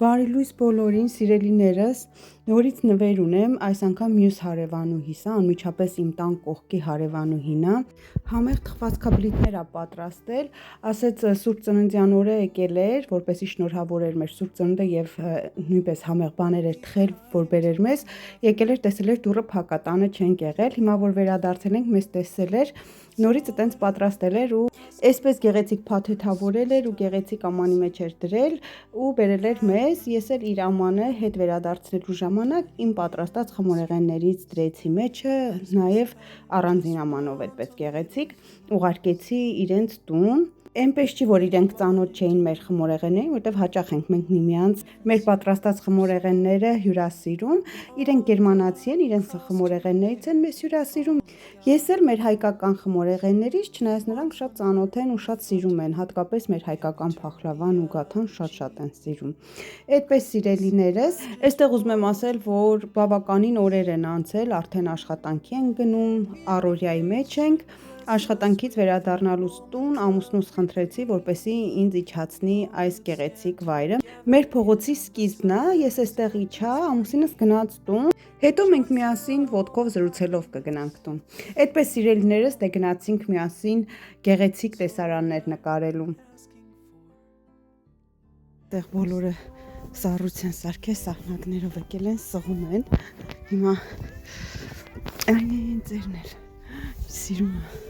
Բարի լույս բոլորին, սիրելիներս, նորից նվեր ունեմ, այս անգամ մյուս հարևանուհիս է, անմիջապես իմ տան կողքի հարևանուհին է, համեղ թխվածքաբլիթներ է պատրաստել, ասեց Սուրբ Ծննդյան օրը եկել էր, որպեսզի շնորհավորեր մեր Սուրբ Ծնունդը եւ նույնպես համեղ բաներ էր թխել, որ բերեր մեզ, եկել էր տեսել էր դուռը փակ է, տանը չենք եղել, հիմա որ վերադարձել ենք, մեզ տեսել էր, նորից այտենց պատրաստել էր ու այսպես գեղեցիկ փաթեթավորել էր ու գեղեցիկ ամանի մեջ էր դրել ու բերել էր մեզ, ես էլ իր ամանը հետ վերադարձնելու ժամանակ իմ պատրաստած խմորեղեններից դրեցի մեջը, նաև առանձին ամանով էլ պես գեղեցիկ, ուղարկեցի իրենց տուն։ Այնպես չի, որ իրենք ծանոթ չէին մեր խմորեղեններին, որտեղ հաճախ ենք մենք միմյանց մեր պատրաստած խմորեղենները հյուրասիրում, իրենք գերմանացի են, իրենց խմորեղեններից են մեզ հյուրասիրում։ Ես էլ մեր հայկական խմորեղեններից, չնայած նրանք շատ ծանոթ են ու շատ սիրում են, հատկապես մեր հայկական փախլավան ու գաթան շատ են սիրում։ Այդպես սիրելիներս, այստեղ ուզում եմ ասել, որ բավականին օրեր են անցել, արդեն աշխատանքի են գնում, առօրյայի մեջ ենք։ Աշխատանքից վերադառնալուց տուն ամուսնուս խնդրեցի, որպեսզի ինձ իջացնի այս գեղեցիկ վայրը։ Մեր փողոցի սկիզբն է, ես այստեղ իջա, ամուսինս գնաց տուն, հետո մենք միասին ոտքով զրուցելով կգնանք տուն։ Այդպես սիրելիներս, դե գնացինք միասին գեղեցիկ տեսարաններ նկարելու։ Այդտեղ բոլորը սառույց են սարքել, սահնակներով եկել են, սղում են։ Հիմա այն ձերներ սիրում է։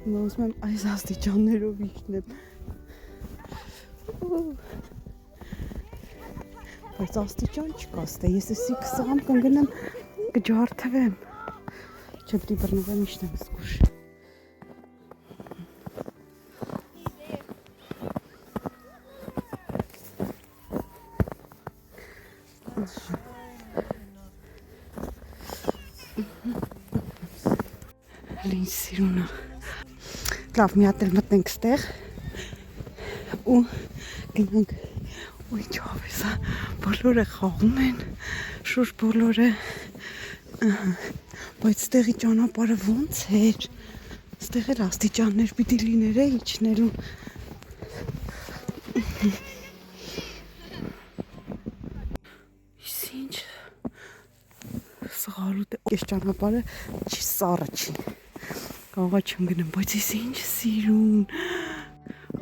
Հիմա ուզում եմ այս աստիճաններով իջնեմ։ Բայց աստիճան չկա, ստե ես էսի կսղամ կընկնեմ, կջարդվեմ։ Չէ, պիտի բռնվեմ իջնեմ զգուշ։ Լինչ սիրունը։ Լավ, մի հատ էլ մտնենք ստեղ ու գնանք ու ինչ հավեսա, բոլորը խաղում են, շուրջ բոլորը, բայց ստեղի ճանապարհը ոնց էր, ստեղ էլ աստիճաններ պիտի լիներ է իջնելու։ Ինչ սղալու դե, ես ճանապարհը չի սառը չի, կաղա չեմ գնեմ, բայց ես ինչ սիրուն,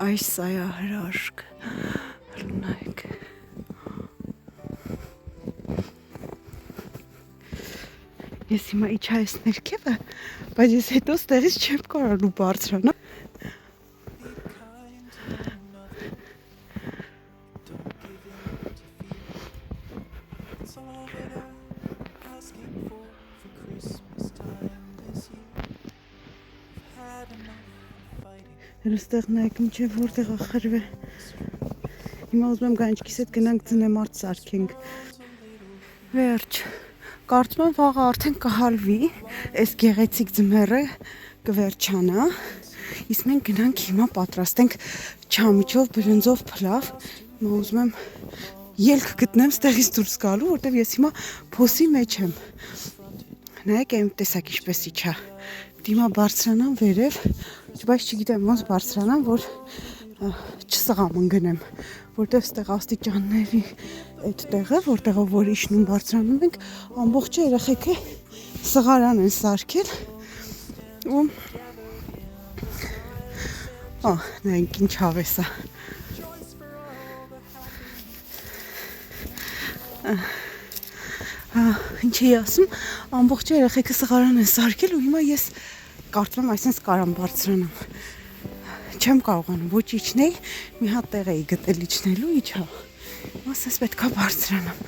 այս սա է հրաշք, լունայք։ Ես հիմա իջա այս ներքևը, բայց ես հետո ստեղից չեմ կարալու բարձրանալ։ Այստեղ նայեք մինչև որտեղ ախրվե։ Հիմա ուզում եմ գանչքիս հետ գնանք ձնեմարդ սարքենք։ Վերջ, կարծում եմ վաղը արդեն կհալվի, այս գեղեցիկ ձմեռը կվերջանա, իսկ մենք գնանք հիմա պատրաստենք չամիչով, բրնձով փլավ։ Հիմա ուզում եմ ելք գտնեմ ստեղից դուրս գալու, որտեղ ես հիմա փոսի մեջ եմ։ Նայեք այն տեսակ ինչպես իջա։ Հիմա բարձրանամ վերև, բայց չգիտեմ ոնց բարձրանամ, որ չսղամ ընկնեմ, որտեղ ստեղ աստիճանների այդ տեղը, որտեղով որ իջնում բարձրանում ենք, ամբողջ երեխեքը սղարան են սարքել ու նայենք ինչ հավես է։ Ինչ էի ասում, ամբողջ երեխեքը սղարան են սարքել ու հիմա ես կարծում եմ այսպես կարամ բարձրանամ։ Չեմ կարողանում ոչ իջնել, մի հատ տեղ էի գտել իջնելու, իջա։ Ասես պետքա բարձրանամ։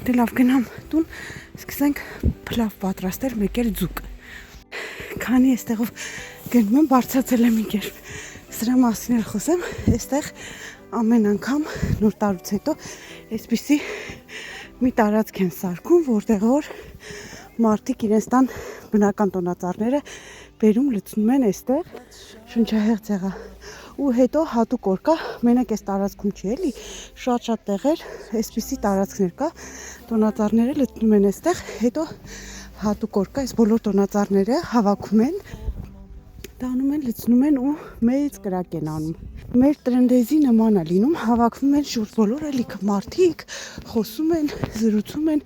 Դե լավ գնամ տուն, սկսենք փլավ պատրաստել, մեկ էլ ձուկ։ Քանի այստեղով գնում եմ, բարձրացել եմ ինքեր։ Սրա մասին էլ խոսեմ, այստեղ ամեն անգամ նոր տարուց հետո այսպիսի մի տարածք են սարքում, որտեղ որ մարդիկ իրենց տան բնական տոնածառները բերում լցնում են այստեղ շնչահեղձ եղա ու հետո հատուկ օր կա, մենակ այս տարածքում չի էլի, շատ տեղեր այսպիսի տարածքներ կա, տոնածառները լցնում են այստեղ, հետո հատուկ օր կա, այս բոլոր տոնածառները հավաքում են Տանում են, լցնում են ու մեծ կրակ են անում։ Մեր տրնդեզի նման է լինում, հավաքվում են շուրջ բոլորը լիքը մարդիկ, խոսում են, զրուցում են,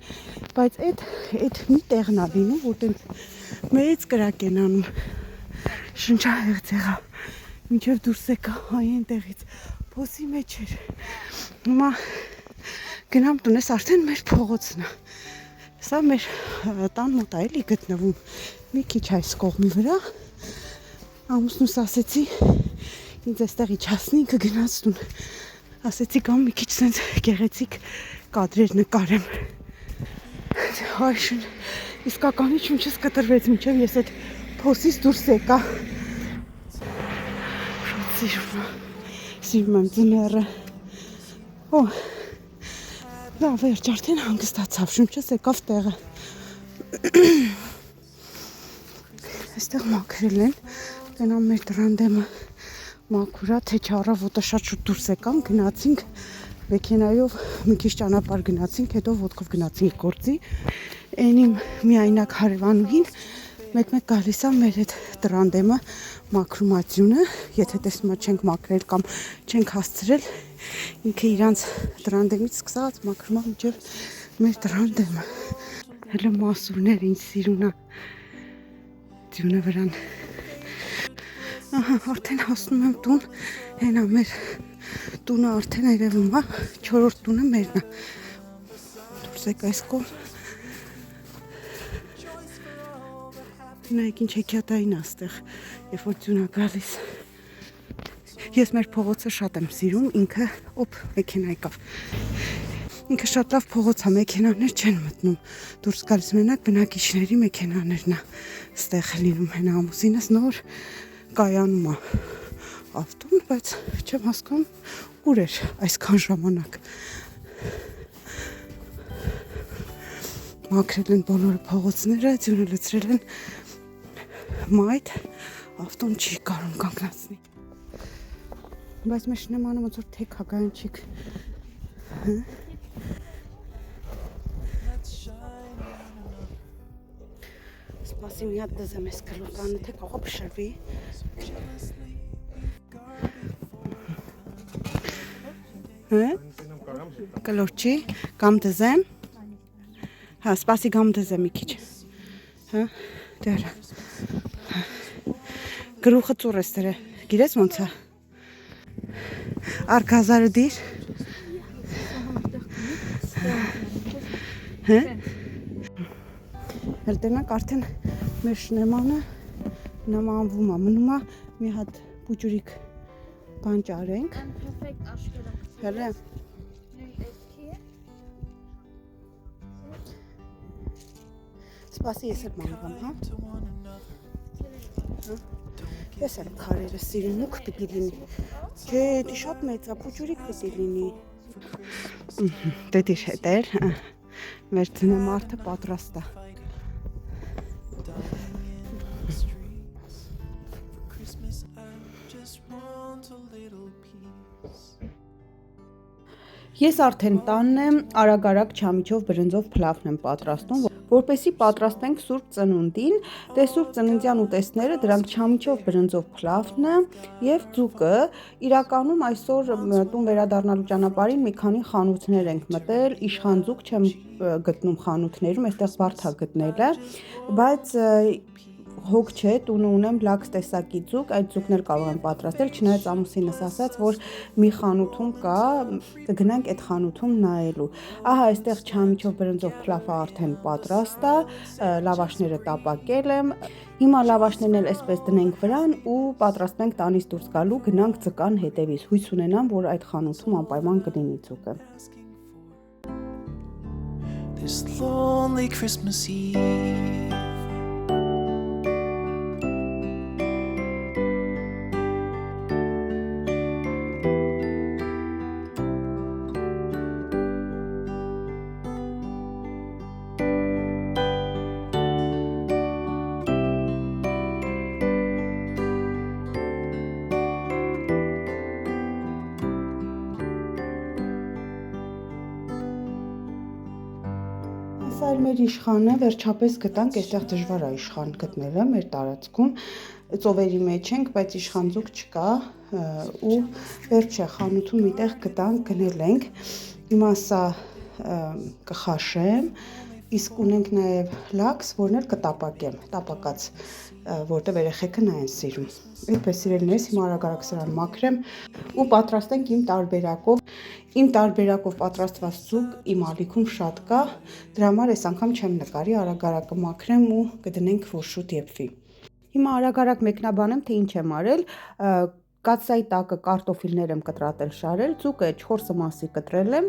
բայց այդ մի տեղն է լինում, որտեղ մեծ կրակ են անում։ Շնչահեղձ եղա, մինչև դուրս եկա այնտեղից, փոսի մեջ էր։ Հիմա գնամ տունես, արդեն մեր փողոցն է։ Սա մեր տան մոտ է էլի գտնվում, մի քիչ այս կողմի վրա։ Ամուսնուս ասեցի, ինձ այստեղ իջացնի, կգնաց տուն։ Ասեցի կամ մի քիչ սենց գեղեցիկ կադրեր նկարեմ։ Այշն իսկականի շունչս կտրվեց, մինչև ես այդ փոսից դուրս եկա։ Շատ սիրում եմ ձմեռը։ Օ, լավ վերջ, արդեն հանգստացավ, շունչս եկավ տեղը։ Այստեղ մաքրել են, գնամ մեր դրան դեմը մաքուրա, թե չառավոտը շատ շուտ դուրս եկան, գնացինք մեքենայով մի քիչ ճանապարհ գնացինք, հետո ոտքով գնացինք գործի։ Այն իմ միայնակ հարևանուհին մեկ-մեկ գալիս է մեր այդ դրան դեմը մաքրումացյունը, եթե տեսնում եք չենք մաքրել կամ չենք հասցրել, ինքը իրանց դրան դեմից սկսած մաքրում է մինչև մեր դրան դեմը։ Հələ մասուրներ ինչ սիրուն է ձյունը վրան։ Ահա, արդեն հասնում եմ տուն, հենա մեր տունը արդեն երևում է, 4-րդ տունը մերն է։ Դուրս եկա այս կողմ։ Նայեք ինչ հեքիաթային է այստեղ, երբ որ ձյուն է գալիս։ Ես մեր փողոցը շատ եմ սիրում, ինքը մեքենա եկավ։ Ինքը շատ լավ փողոց է, մեքենաներ չեն մտնում։ Դուրս գալիս մենակ բնակիչների մեքենաներն է այստեղ լինում, հենա ամուսինս նոր կայանում է ավտոն, բայց չեմ հասկանում ուր էր այսքան ժամանակ։ Մաքրել են բոլոր փողոցները, ձյունը լցրել են մայթ, ավտոն չի կարող կանգնացնի։ Բայց մեր շնեմանը ոնց որ թեք հագանչիկ։ Սպասի մի հատ դզեմ ես կլուկանը, թե կողը բշրվի։ Կլոր չի, կամ դզեմ։ Հա, սպասի կամ դզեմ մի քիչ։ Հա, դերը։ Գլուխը ծուր ես դրե, գիրես ոնց է։ Արգազարը դիր։ Հե։ Հել տենակ արդեն մեր շնեմանը նմանվում է, մնում է մի հատ բուջուրիկ բան ճարենք։ Հելը։ Սպասի ես էլ մանվամ, հա։ Ես էլ քարերը սիրում ու պիտի լինի։ Չէ, դի շատ մեծ է, բուջուրիկ պիտի լինի։ Դե դիր հետեր, մեր ձնեմարդը պատրաստ է։ Ես արդեն տանն եմ, արագ-արագ չամիչով բրնձով փլավն եմ պատրաստում, որպեսզի պատրաստենք Սուրբ Ծնունդին, դե Սուրբ Ծննդյան ուտեստները, դրանք չամիչով բրնձով փլավն է եւ ձուկը, իրականում այսօր տուն վերադառնալու ճանապարհին մի քանի խանութներ ենք մտել, իշխան ձուկ չեմ գտնում խանութներում, այստեղ բարդ է գտնելը, բայց հոգ չէ, տունը ունեմ լաքս տեսակի ձուկ, այդ ձուկն էլ կարող եմ պատրաստել, չնայած ամուսինս ասաց, որ մի խանութում կա, կգնանք այդ խանութում նայելու։ Ահա այստեղ չամիչով բրնձով փլավը արդեն պատրաստ է, լավաշները տապակել եմ։ Հիմա լավաշներն էլ այսպես դնենք վրան ու պատրաստենք տանից դուրս գալու, գնանք ձկան հետևից։ Հույս ունենամ, որ այդ խանութում անպայման կլինի ձուկը։ This lonely Christmas Eve. Սա մեր իշխանը վերջապես գտանք, այստեղ դժվար է իշխան գտնելը մեր տարածքում, ծովերի մեջ ենք, բայց իշխանձուկ չկա ու վերջը խանութում միտեղ գտանք, գնել ենք։ Հիմա սա կխաշեմ, իսկ ունենք նաև լաքս, որն էլ կտապակեմ, տապակած, որտեղ երեխեքը նա են սիրում։ Այդպես սիրելիներս, հիմա արագ սրան մաքրեմ ու պատրաստենք իմ տարբերակով։ Իմ տարբերակով պատրաստված ձուկ իմ ալիքում շատ կա, դրա համար այս անգամ չեմ նկարի, արագ կմաքրեմ ու կդնենք, որ շուտ եփվի։ Հիմա արագ մեկնաբանեմ, թե ինչ եմ արել։ Կաթսայի տակը կարտոֆիլներ եմ կտրատել, շարել, ձուկը 4 մասի կտրել եմ,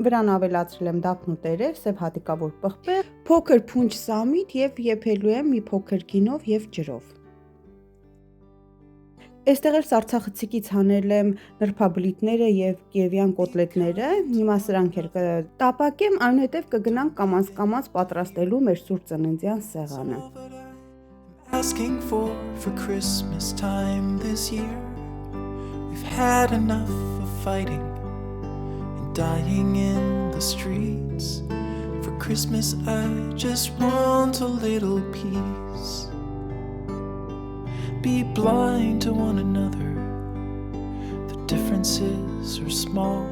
վրան ավելացրել եմ դափն ու տերև, սև հատիկավոր պղպեղ, փոքր փունջ սամիտ եւ եփելու եմ մի փոքր գինով եւ ջրով։ Այստեղ էլ սառցախցիկից հանել եմ նրբաբլիթները եւ կիևյան կոտլետները, հիմա սրանք էլ կտապակեմ, այնուհետեւ կգնանք կամաց պատրաստելու մեր սուրճ ծննդյան սեղանը։ Asking for Christmas time this year. We've had enough of fighting and dying in the streets. For Christmas I just want a little peace. Be blind to one another. The differences are small.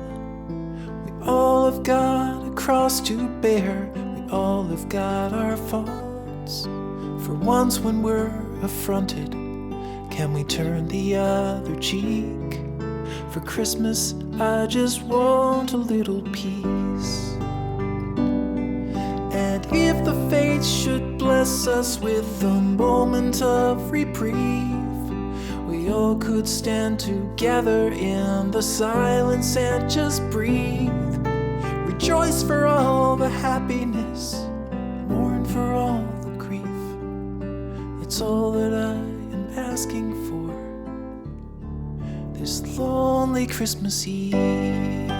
We all have got a cross to bear. We all have got our faults. For once when we're affronted, can we turn the other cheek? For Christmas, I just want a little peace. And if the fates should bless us with a moment of reprieve, we all could stand together in the silence and just breathe. Rejoice for all the happiness, mourn for all the grief. It's all that I am asking for this lonely Christmas Eve.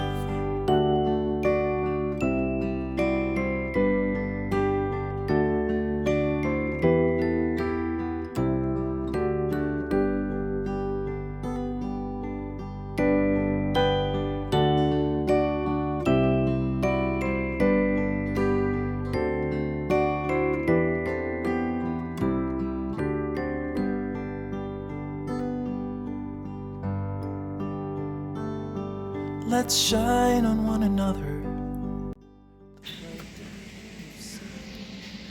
Let's shine on one another.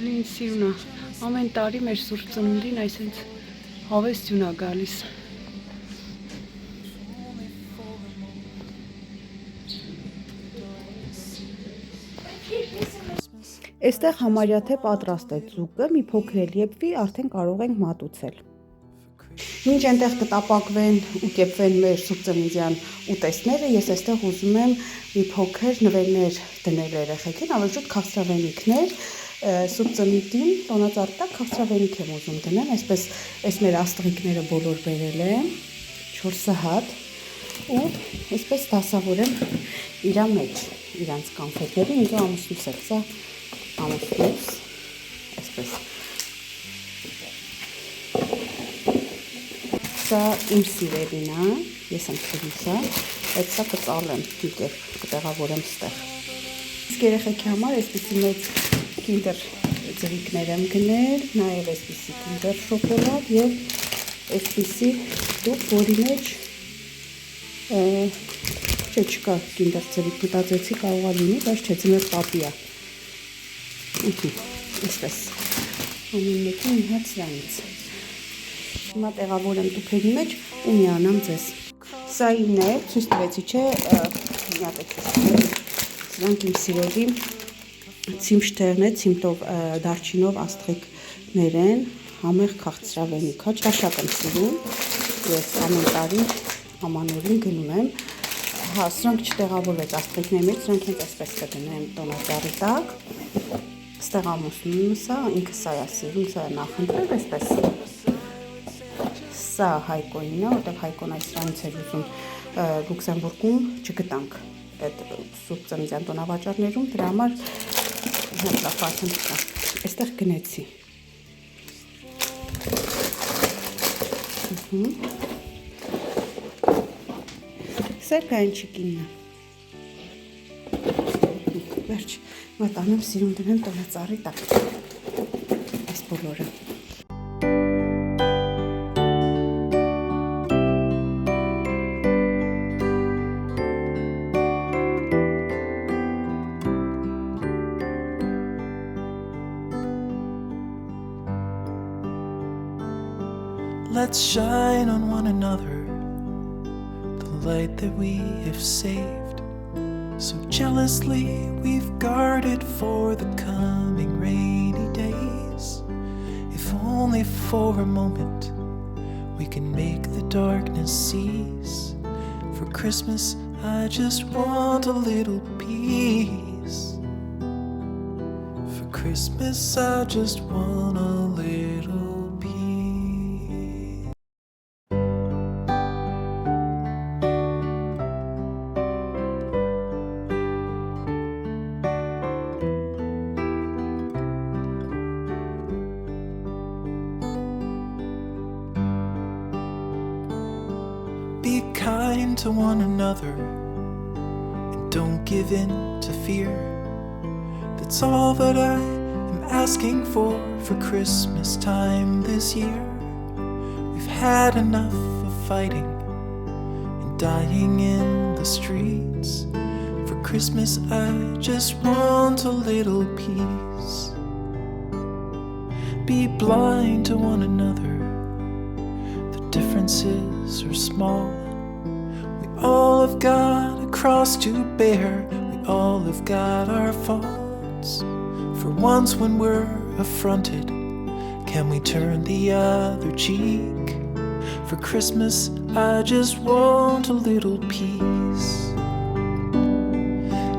Ինձ սիրունա, ամեն տարի մեր սուրճ ծնունդին այսենց հավեսություն է գալիս։ Այստեղ համարյա թե պատրաստ է ձուկը, մի փոքր էլ եփվի, արդեն կարող ենք մատուցել։ Մինչ այնտեղ կտապակվեն ու կեպվեն մեր սուրճ ծննդյան ուտեստները, ես այստեղ ուզում եմ մի փոքր նվերներ դնել երեխեքին, ավելի շուտ քաղցրավենիքներ, սուրճ ծնունդին տոնածառի տակ քաղցրավենիք եմ ուզում դնել, այսպես այս մեր աստղիկները բոլոր բերել եմ, 4 հատ ու այսպես դասավորեմ իրա մեջ, իրանց կոնֆետների, ինձ ամուսնուս է, սա ամուսնուս, այսպես Սա իմ սիրելին է, ես եմ սիրում սա, այդ սա կծալեմ, կտեղավորեմ ստեղ։ Իսկ երեխեքի համար այսպիսի մեծ կինդեր ձրիկներ եմ գնել, նաև այսպիսի կինդեր շոկոլադ և այսպիսի դուք, որի մեջ չկա կինդեր ձրիկ, մտածեցի կարող է լինի, բայց չէ, ձմեր պապի է։ Այսպես, ամեն մեկին մի հատ սրանից։ Հիմա տեղավորեմ տուփերի մեջ ու միանամ ձեզ։ Սա իմն է, ցույց տվեցի, չէ, սրանք իմ սիրելի ցիմշտերն է, ցիմտով դարչինով աստղիկներ են, համեղ քաղցրավենիք, շատ եմ սիրում, ես ամեն տարի ամանորին գնում եմ, սրանք չտեղավորվեց աստղիկների մեջ, սրանք հենց այսպես կդնեմ տոնածառի տակ, ստեղ ամուսնումս է, ինքը սա է սիրում, սա է նախընտրել, այսպես Սա Հայկոյին է, որտեղ Հայկոն այս սրանից էր ուզում Լյուքսեմբուրգում չգտանք այդ սուրճ ծննդյան տոնավաճառներում, դրա համար հատկապես կա։ Այստեղ գնեցի։ Սերկայինչիկինն է։ Վերջ, մատանեմ սիրում դնեմ տոնածառի տակ։ Այս բոլորը։ Let's shine on one another the light that we have saved. So jealously we've guarded for the coming rainy days. If only for a moment we can make the darkness cease. For Christmas I just want a little peace. For Christmas I just want a little peace. Be kind to one another and don't give in to fear. That's all that I am asking for Christmas time this year. We've had enough of fighting and dying in the streets. For Christmas I just want a little peace. Be blind to one another. Differences are small. We all have got a cross to bear. We all have got our faults. For once when we're affronted, can we turn the other cheek? For Christmas I just want a little peace.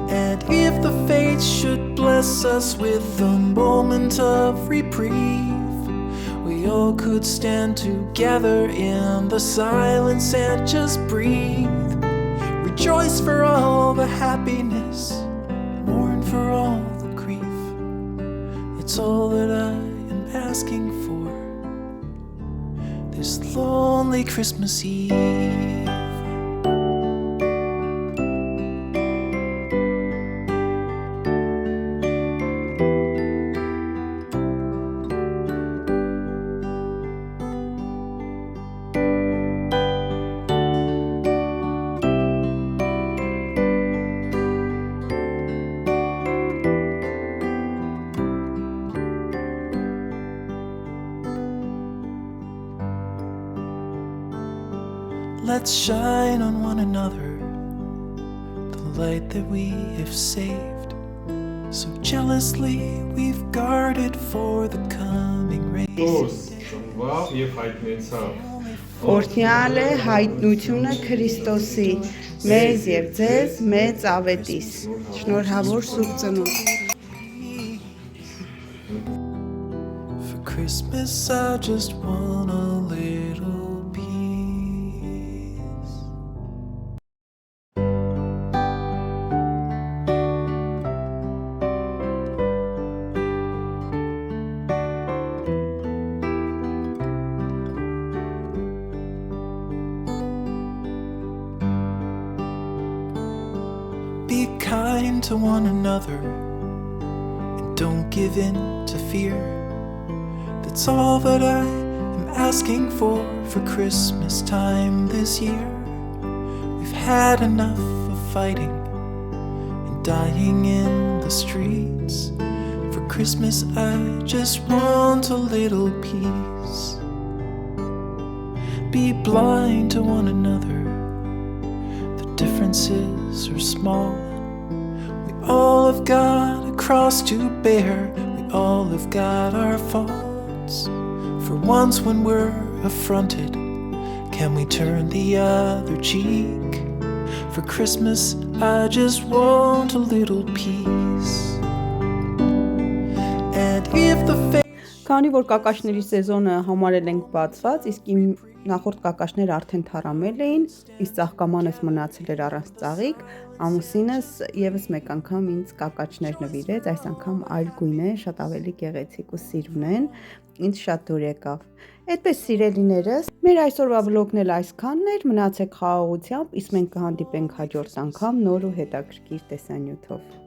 And if the fates should bless us with a moment of reprieve, we all could stand together in the silence and just breathe. Rejoice for all the happiness, mourn for all the grief. It's all that I am asking for this lonely Christmas Eve. Let's shine on one another the light that we have saved. So jealously we've guarded for the coming rain. Ծնվավ եւ հայտնեցավ։ Օրհնյալ է հայտնությունը Քրիստոսի, մեզ եւ ձեզ մեծ ավետիս։ Շնորհավոր Սուրբ Ծնունդ։ For Christmas I just want a little peace. Be kind to one another and don't give in to fear. That's all that I am asking for Christmas time this year. We've had enough of fighting and dying in the streets. For Christmas I just want a little peace. Be blind to one another. The differences are small. We all have got a cross to bear. We all have got our faults. For once when we're affronted, can we turn the other cheek? For Christmas I just want a little peace. And if the Քանի որ կակաշների սեզոնը համարել ենք բացված, իսկ իմ նախորդ կակաշները արդեն թարամել էին, իսկ ծաղկամանս մնացել էր առանց ծաղիկ, ամուսինս եւս մեկ անգամ ինձ կակաչներ նվիրեց, այս անգամ այլ գույն է, շատ ավելի գեղեցիկ ու սիրուն են, ինձ շատ դուր եկավ։ Այդպես սիրելիներս, մեր այսօրվա վլոգն էլ այսքանն էր, մնացեք խաղաղությամբ, իսկ մենք կհանդիպենք հաջորդ անգամ նոր ու հետաքրքիր տեսանյութով։